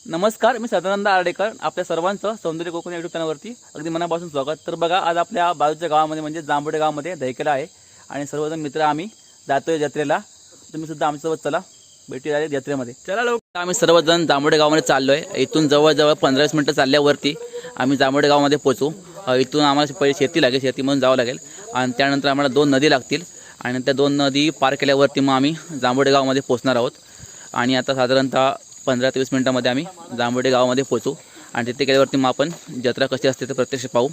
नमस्कार, मी सदानंद आर्डेकर. आपल्या सर्वांचं सौंदर्य कोकण यूट्यूब चॅनलवरती अगदी मनापासून स्वागत. तर बघा, आज आपल्या बाजूच्या गावामध्ये म्हणजे जांभोडे गावामध्ये दहीकेला आहे आणि सर्वजण मित्र आम्ही जातोय जत्रेला. तुम्ही सुद्धा आमच्यासोबत चला, भेटूया जत्रेमध्ये. चला लवकर. आम्ही सर्वजण जांभोडे गावामध्ये चाललोय. इथून जवळजवळ 15-20 मिनिटं चालल्यावरती आम्ही जांभोडे गावामध्ये पोहोचू. इथून आम्हाला पहिले शेती लागेल, शेती म्हणून जावं लागेल आणि त्यानंतर आम्हाला 2 नदी लागतील आणि त्या 2 नदी पार केल्यावरती मग आम्ही जांभोडे गावामध्ये पोहोचणार आहोत. आणि आता साधारणतः 15 ते 20 मिनिटांमध्ये आम्ही जांभोडे गावामध्ये पोहोचू आणि तिथे गेल्यावरती मग आपण जत्रा कशी असते ते प्रत्यक्ष पाहू.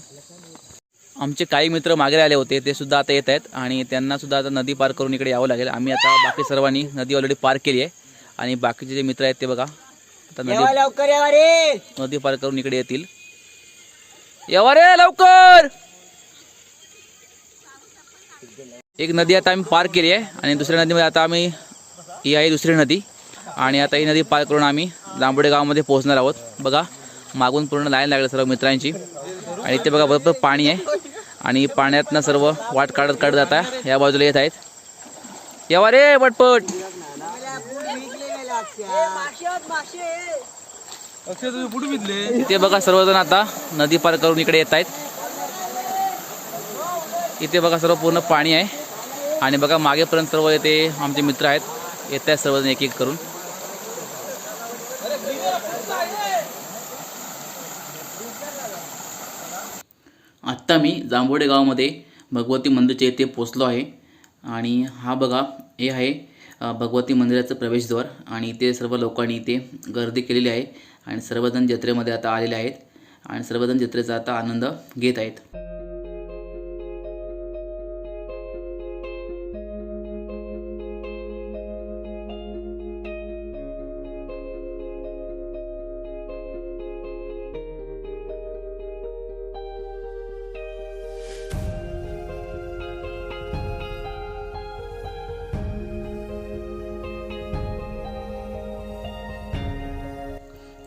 आमचे काही मित्र मागे आले होते, ते सुद्धा आता येत आहेत आणि त्यांना सुद्धा आता नदी पार करून इकडे यावं लागेल. आम्ही आता बाकी सर्वांनी नदी ऑलरेडी पार केली आहे आणि बाकीचे जे मित्र आहेत ते बघा आता नदी पार करून इकडे येतील. यावा रे लवकर. एक नदी आता आम्ही पार केली आहे आणि दुसऱ्या नदीमध्ये आता आम्ही ही आहे दुसरी नदी आणि आता ही नदी पार करून आम्ही जांभोडे गावामध्ये पोहोचणार आहोत. बघा, मागून पूर्ण लाईन लागली सर्व मित्रांची आणि इथे बघा बरोबर पाणी आहे आणि पाण्यातनं सर्व वाट काढत जात आहे. या बाजूला येत आहेत. यावा रे पटपट. इथे बघा सर्वजण आता नदी पार करून इकडे येत आहेत. इथे बघा सर्व पूर्ण पाणी आहे आणि बघा मागेपर्यंत सर्व येते आमचे मित्र आहेत, येत आहेत सर्वजण एक एक करून. आत्ता मी जांभोडे गावामध्ये भगवती मंदिरच्या इथे पोचलो आहे आणि हा बघा हे आहे भगवती मंदिराचं प्रवेशद्वार आणि इथे सर्व लोकांनी इथे गर्दी केलेली आहे आणि सर्वजण जत्रेमध्ये आता आलेले आहेत आणि सर्वजण जत्रेचा आता आनंद घेत आहेत.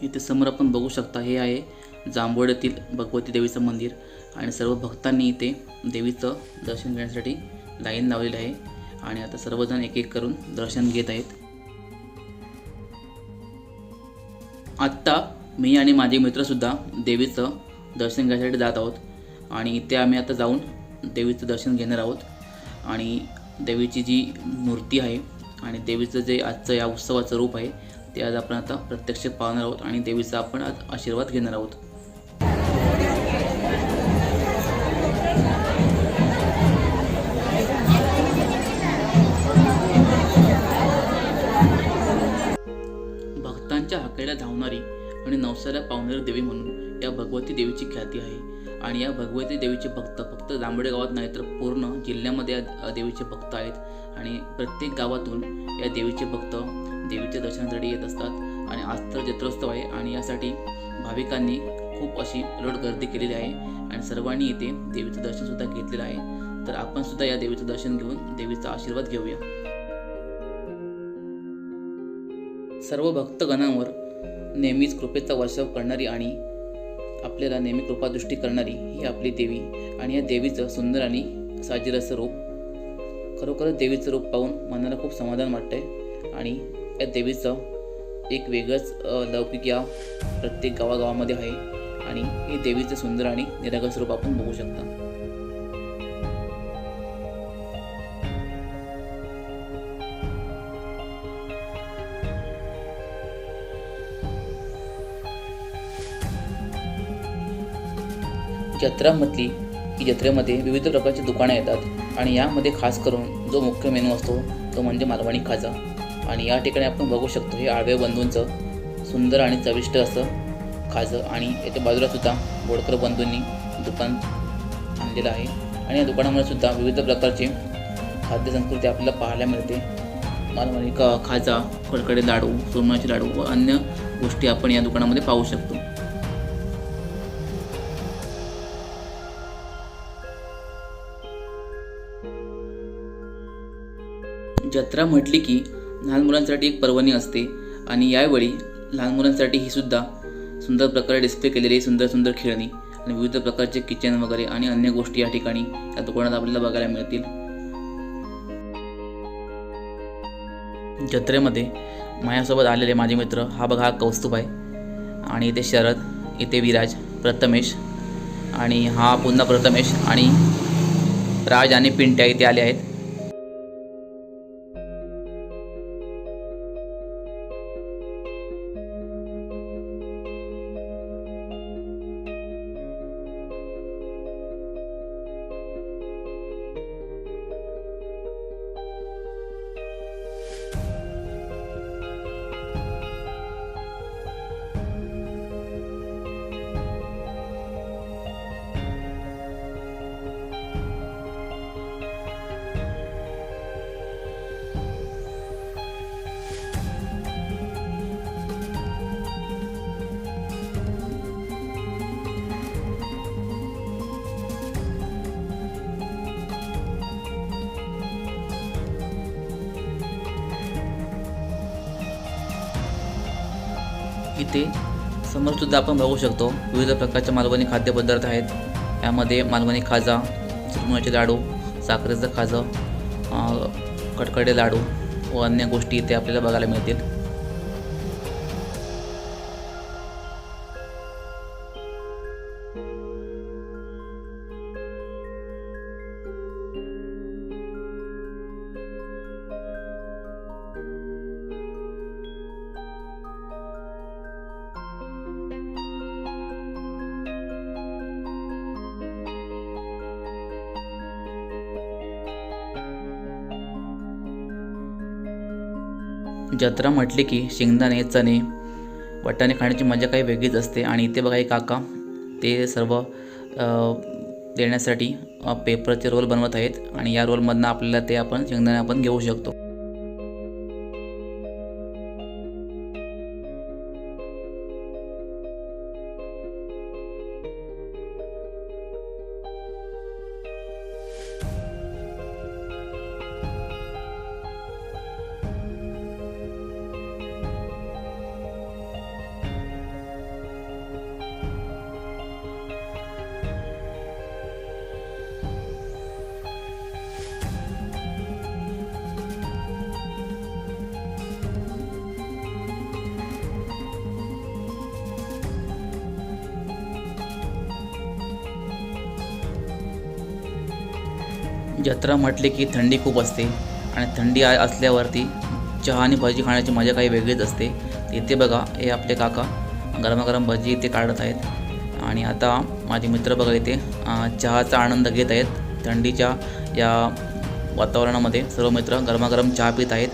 इथे समोर आपण बघू शकता, हे आहे जांभोड्यातील भगवती देवीचं मंदिर आणि सर्व भक्तांनी इथे देवीचं दर्शन घेण्यासाठी लाईन लावलेली आहे आणि आता सर्वजण एक एक करून दर्शन घेत आहेत. आत्ता मी आणि माझे मित्रसुद्धा देवीचं दर्शन घेण्यासाठी जात आहोत आणि इथे आम्ही आता जाऊन देवीचं दर्शन घेणार आहोत आणि देवीची जी मूर्ती आहे आणि देवीचं जे आजचं या उत्सवाचं रूप आहे ते आज आपण आता प्रत्यक्ष पाहणार आहोत आणि देवीचा आपण आज आशीर्वाद घेणार आहोत. भक्तांच्या हाकेला धावणारी आणि नवसाला पावणारी देवी म्हणून या भगवती देवीची ख्याती आहे आणि या भगवती देवीचे भक्त फक्त जांभोडे गावात नाही तर पूर्ण जिल्ह्यामध्ये या देवीचे भक्त आहेत आणि प्रत्येक गावातून या देवीचे भक्त देवीच्या दर्शनासाठी येत असतात आणि आज तर जत्रोत्सव आहे आणि यासाठी भाविकांनी खूप अशी लोट गर्दी केलेली आहे आणि सर्वांनी इथे देवीचं दर्शन सुद्धा घेतलेलं आहे. तर आपण सुद्धा या देवीचं दर्शन घेऊन देवीचा आशीर्वाद घेऊया. सर्व भक्तगणांवर नेहमीच कृपेचा वर्षाव करणारी आणि आपल्याला नेहमी कृपादृष्टी करणारी ही आपली देवी आणि या देवीचं सुंदर आणि साजेरसं रूप, खरोखरच देवीचं रूप पाहून मनाला खूप समाधान वाटतंय आणि या देवीचं एक वेगळंच लौकिक या प्रत्येक गावागावामध्ये आहे आणि हे देवीचं सुंदर आणि निरागस रूप आपण बघू शकता. जत्रा म्हटली की जत्रेमध्ये विविध प्रकारची दुकानं येतात आणि यामध्ये खास करून जो मुख्य मेनू असतो तो म्हणजे मालवणी खाजा आणि या ठिकाणी आपण बघू शकतो हे आळवे बंधूंचं सुंदर आणि चविष्ट असं खाजं आणि याच्या बाजूला सुद्धा बोडकर बंधूंनी दुकान आणलेलं आहे आणि या दुकानामध्ये सुद्धा विविध प्रकारचे खाद्यसंस्कृती आपल्याला पाहायला मिळते. मालवणी खाजा, कडकडे लाडू, सुरमईचे लाडू व अन्य गोष्टी आपण या दुकानामध्ये पाहू शकतो. जत्रा म्हटली की लहान मुलांसाठी एक पर्वणी असते आणि यावेळी लहान मुलांसाठी ही सुद्धा सुंदर प्रकारे डिस्प्ले केलेली सुंदर सुंदर खेळणी आणि विविध प्रकारचे किचन वगैरे आणि अन्य गोष्टी या ठिकाणी या दुकानात आपल्याला बघायला मिळतील. जत्रेमध्ये माझ्यासोबत आलेले माझे मित्र, हा बघा हा कौस्तुभ आहे आणि इथे शरद, इथे विराज, प्रथमेश आणि हा पुन्हा प्रथमेश आणि राज आणि पिंट्या इथे आले आहेत. इथे समोर सुद्धा आपण बघू शकतो विविध प्रकारच्या मालवणी खाद्यपदार्थ आहेत. यामध्ये मालवणी खाजा, चिरमुऱ्याचे लाडू, साखरेचं खाजं, कडकडे लाडू व अन्य गोष्टी इथे आपल्याला बघायला मिळतील. जत्रा म्हटली की शेंगदाणे, चणे, वाटाणे खाण्याची मजा काही वेगळीच असते. आणि इथे बघा एक काका ते सर्व देण्यासाठी पेपरचे रोल बनवत आहेत आणि या रोलमधनं आपल्याला ते आपण शेंगदाणे आपण घेऊ शकतो. जत्रा म्हटले की थंडी खूप असते आणि थंडी असल्यावरती चहा आणि भजी खाण्याची मजा काही वेगळीच असते. इथे बघा हे आपले काका गरमागरम भजी इथे काढत आहेत आणि आता माझे मित्र बघा इथे चहाचा आनंद घेत आहेत. थंडीच्या या वातावरणामध्ये सर्व मित्र गरमागरम चहा पित आहेत.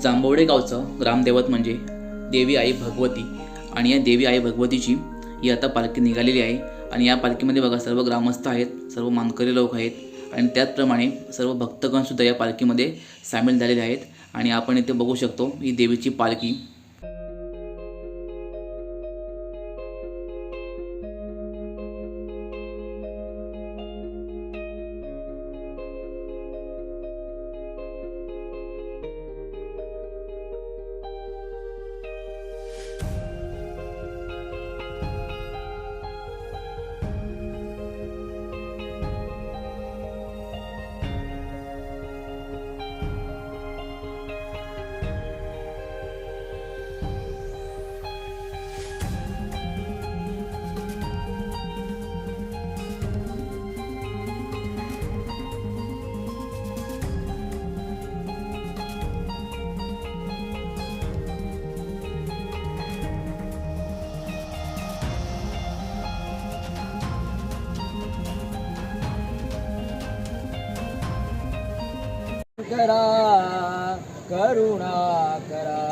जांभवडे गावचं ग्रामदैवत म्हणजे देवी आई भगवती आणि या देवी आई भगवतीची ही आता पालखी निघालेली आहे. आणि या पालखीमध्ये बघा सर्व ग्रामस्थ आहेत, सर्व मानकरी लोक आहेत आणि त्याचप्रमाणे सर्व भक्तगणसुद्धा या पालखीमध्ये सामील झालेले आहेत. आणि आपण इथे बघू शकतो ही देवीची पालखी. करा करुणा करा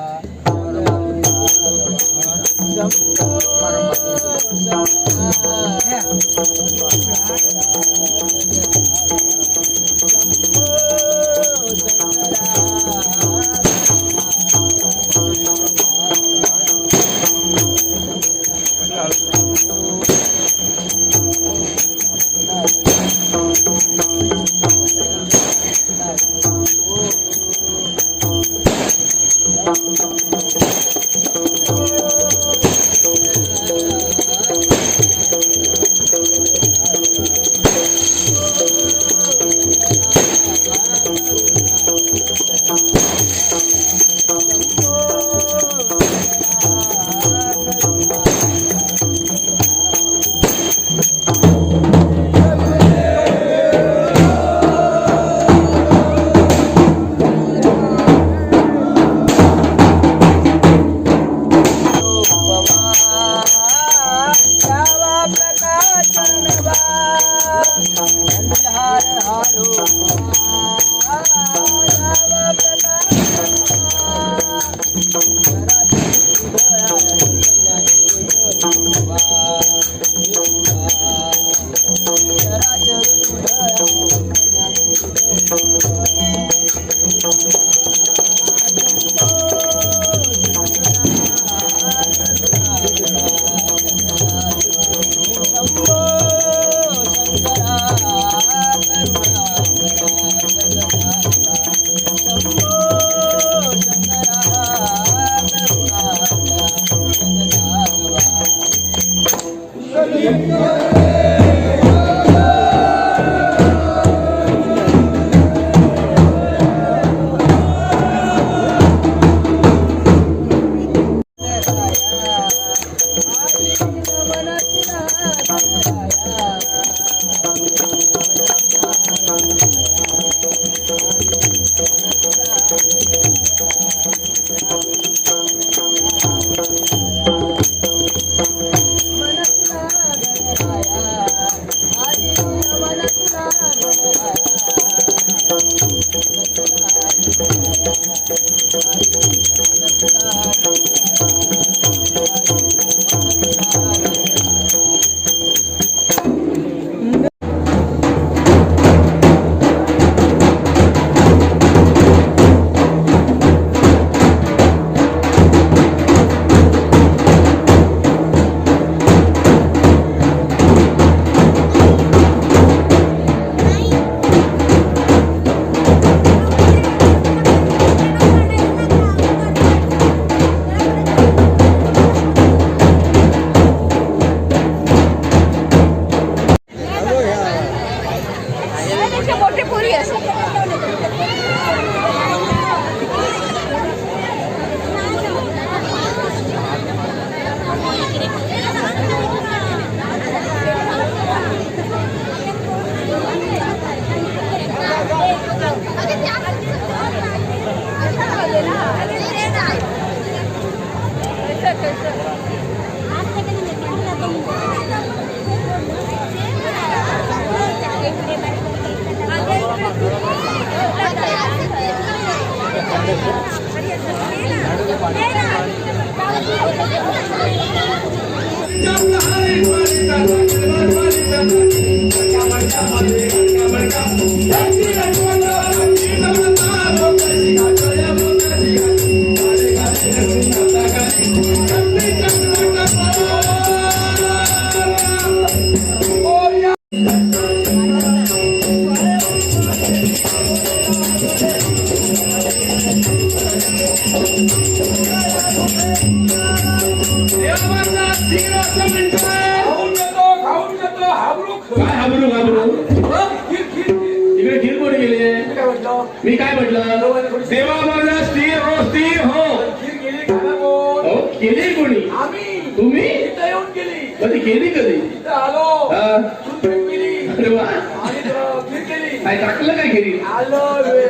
मोठे पुरी असते मी काय म्हटलं देवा माझा स्थिर हो स्थिर हो हो केली कोणी तुम्ही येऊन गेली कधी केली कधी आलो अरे वा काय टाकलं काय केली आलो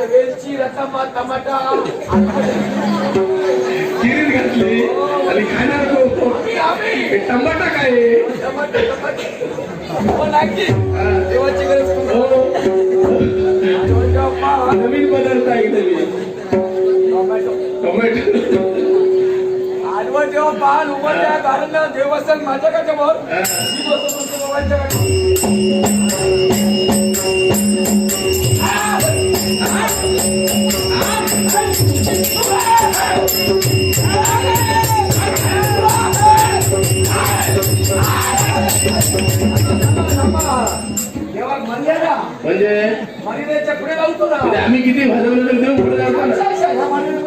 वेलची रतामा टमाटा खिरीत घातली आणि खाणार तो टमाटा काय देवाची गरज नवीन पदार्थ ऐकले मी टोमॅटो आडवं जेव्हा पान उमरल्या कारण देवस्थान माझ्या का समोर मोबाईलच्या म्हणजे मर्यादेच्या पुढे लावतो ना आम्ही किती भाजवलं तर देव पुढे जातो ना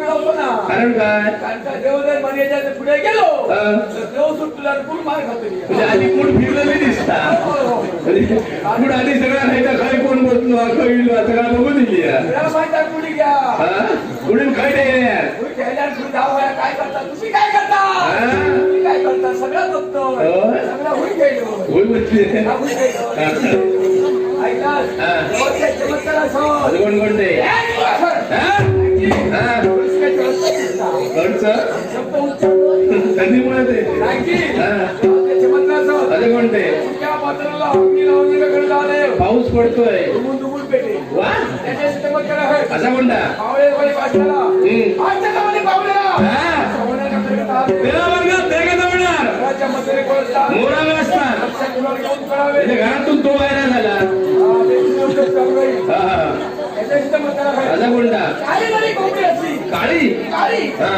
लावतो ना कारण काय कारण का देव जर मर्यादेच्या पुढे गेलो हा. तर देव सुटला पूर्ण मार खातो म्हणजे आधी कोण फिरलेले दिसतात पुढे आधी सगळा नाही तर काय कोण बसलो कळलो सगळा बघून दिली माहिती आहे पुढे घ्या पुढे काय नाही पुढे घ्यायला पुढे जाऊ काय करता तुम्ही काय करता तुम्ही काय करता सगळं बघतो सगळं होईल गेलो होय म्हटले चमत्कार असो कोण कोणते कधी म्हणत चमत्कार असो माझे कोणते त्या पात्राला अग्नी लावून दिल्याकडे झाले पाऊस पडतोय दुबून दुबून पेटे वा त्याच्याशी चमत्कार आहे असा कोणता पावळे बाई पाठला आजच्या मध्ये पावलेला पावण्याच्या कडे आले देवा वर्गात ते का जमणार घराच्या मध्ये कोणता मोरावे असतात लक्षात ठेवा घेऊन करावे म्हणजे घरातून तो बाहेर झाला हा हा त्याच्याशी चमत्कार आहे असा कोणता काळी जरी कोंबडी असली काळी काळी हा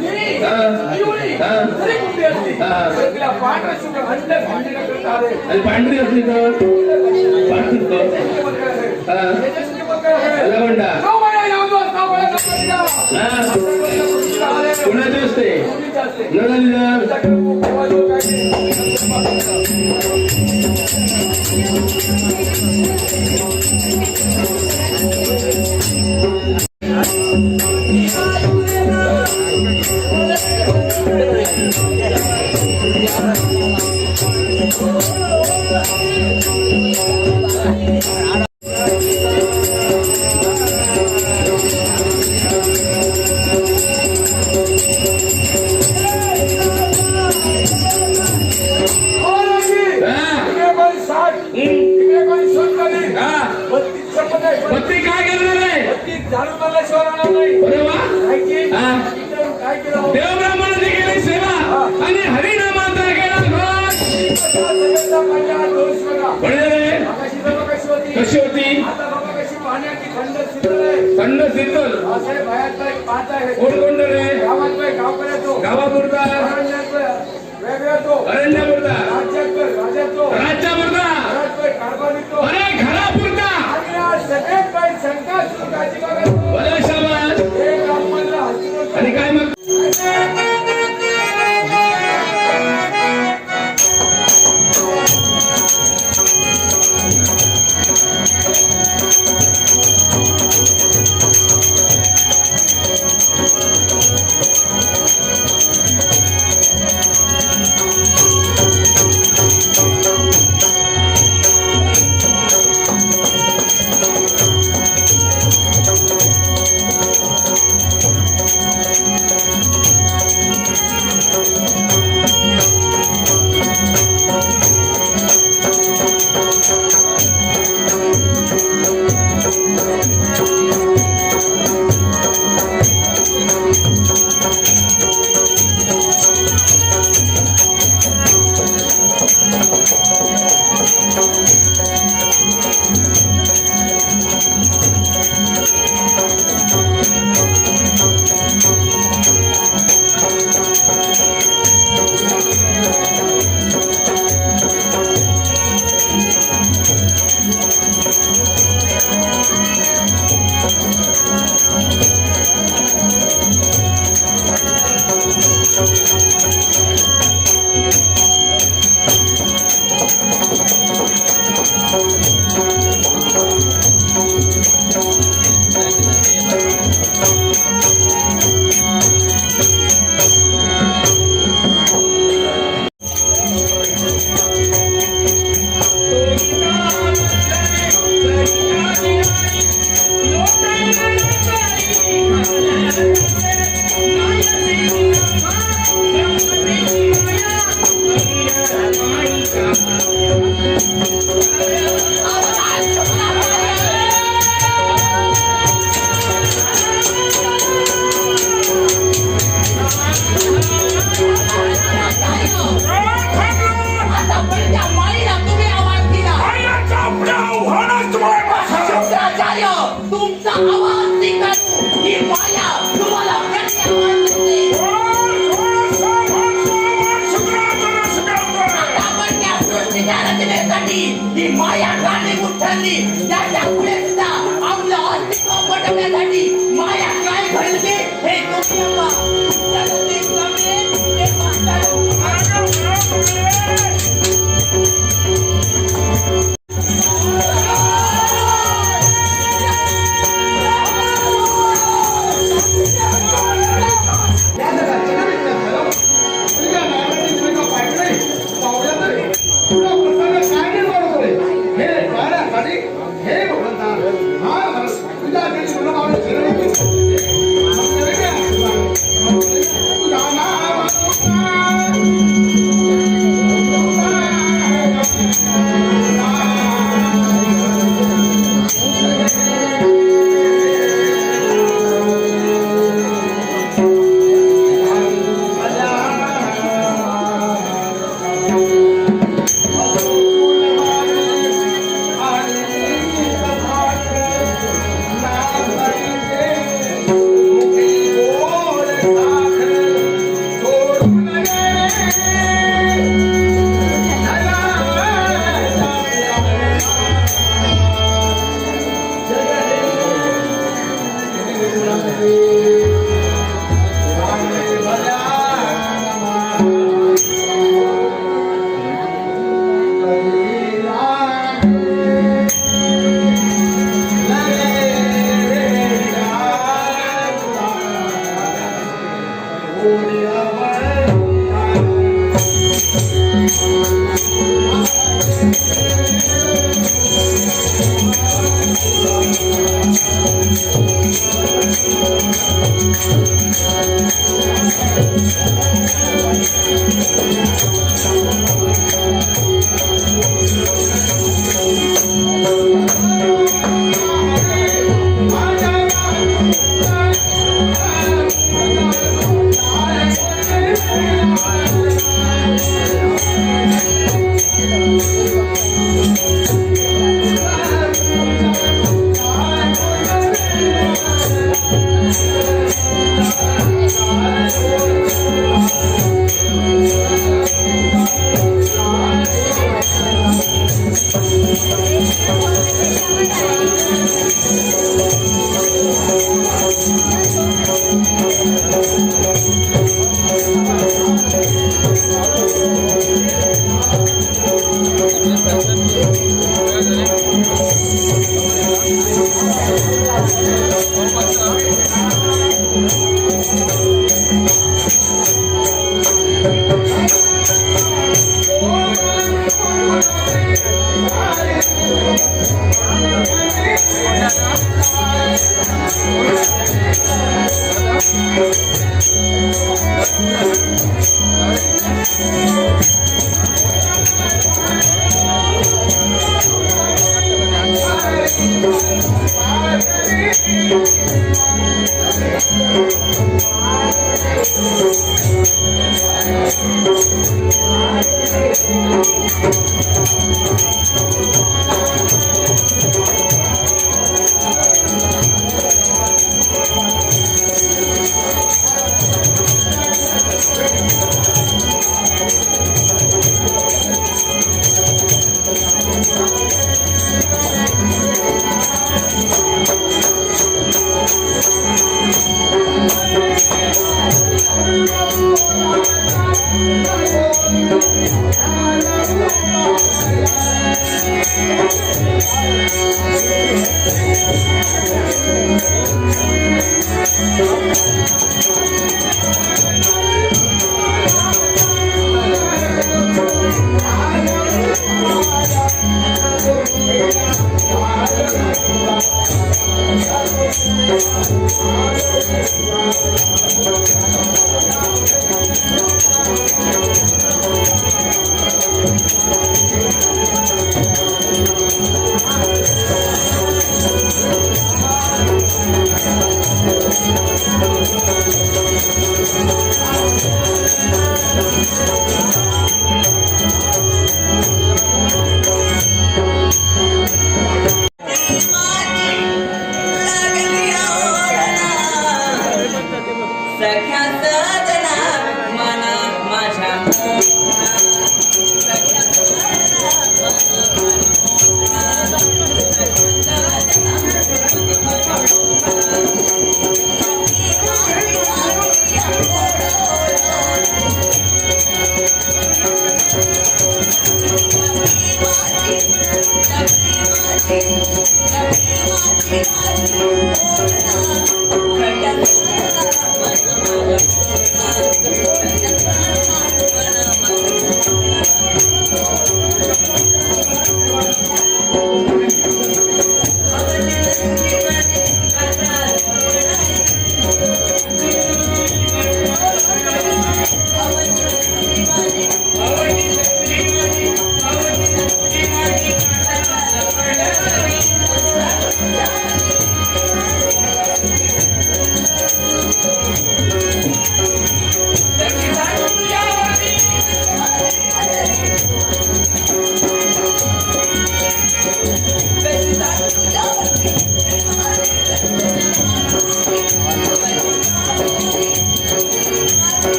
निळी हा. पिवळी हा. जरी कोंबडी असली हा. तर तिला पांढरा शुद्ध अंड भांडण्याकडे आले आणि पांढरी असली तर पांढरी तर. चमत्कार आहे हा त्याच्याशी चमत्कार आहे असा कोणता नऊ महिने येऊन नऊ महिने नोकरीला. हा नोकरीला आले. कोणाचे असते मुलीचे असते. न झाली तर त्याच्याकडे खूप तेव्हा लोक आहे. पत्ती काय करणार आहे अरे वा हा देव ब्राह्मणाची केली सेवा आणि हरिनामाचा केला घोष म्हणजे कशी होती थंड शीतल कोण कोण रे गावापुरता अरण्यापुरता राज्यापुरता अरे घरापुरता बरं शाबास आणि काय मग तुमचा आवाज निघालो ही माया तुम्हाला ही माया गाणी उठवली त्याच्या पुढे सुद्धा आपलं अस्तित्व पटवण्यासाठी माया काय घडते हे तुझ्या सख्या सजना मना माझ्या सख्या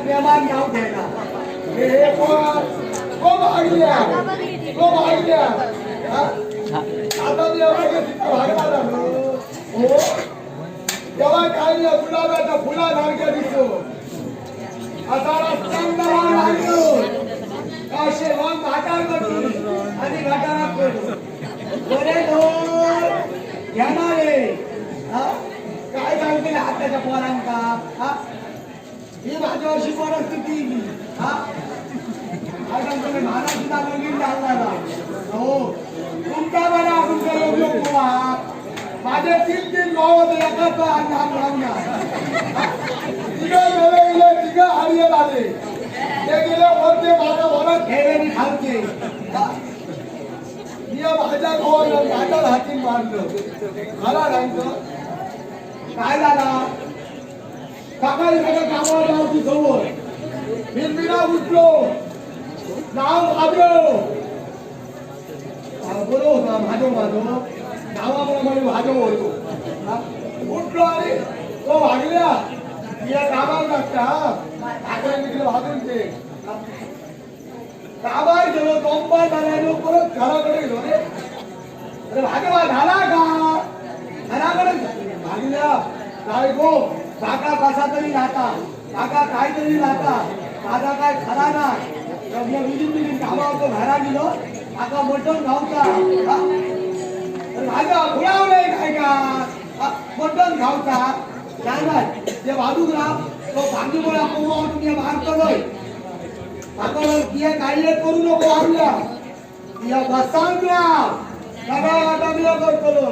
प्रेमान नाव घ्यायला तेव्हा काय गुलाबाच्या फुलासारख्या दिसतो असा रस्त्यांना लागलो काशे वांग घाटार करतो आणि घाटारात करतो बरे घेणारे काय आपल्याच्या पोरांका हा ही माझ्यावर शिकवणार किती हा आता तुम्ही महाराष्ट्राला नवीन लागला हो तुमचा बरा तुमचा योग्य पोहा माझे 3 गाव होते एकाच नाम लागणार तिघं गेले तिघं हरियल आले ते गेले वरते माझ्या वरात खेळले खालते माझ्या गावाला माझ्या हाती मारलं मला राहायचं काय झाला सकाळी सगळं कामावर जाऊची जवळ बिनबिना उठलो नाव भाजव बरोबर होता भाजव नावामुळे मला भाजव होतो उठलो आणि तो भागल्या या कामावर लागता तिकडे भाजून ते कामावर गेलो तोंबा झाल्याने परत घराकडे गेलो रे अरे भाजवा झाला का घराकडे भागल्या काय गो काका कसा तरी राहता काका काय तरी राहता माझा काय खरा ना विधी कामावर घरा गेलो काका मटण खावता माझ्या फुलाव नाही काय का मटण खावता नाही ते बाजूराव तो भांडीमुळे पोवा तुम्ही मारतोय काका किया काय करू नको आपल्या या बसांना सगळा आता मी करतो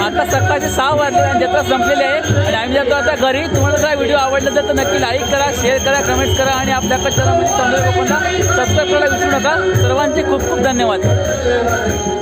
आता सकाळचे 6 वाजले आणि जत्रा संपलेली आहे आणि आम्ही जातो आता घरी. तुम्हाला जर व्हिडिओ आवडला तर नक्की लाईक करा, शेअर करा, कमेंट करा आणि आपल्या चॅनलमध्ये सौंदर्य कोकणला सबस्क्राईब करायला विसरू नका. सर्वांचे खूप खूप धन्यवाद.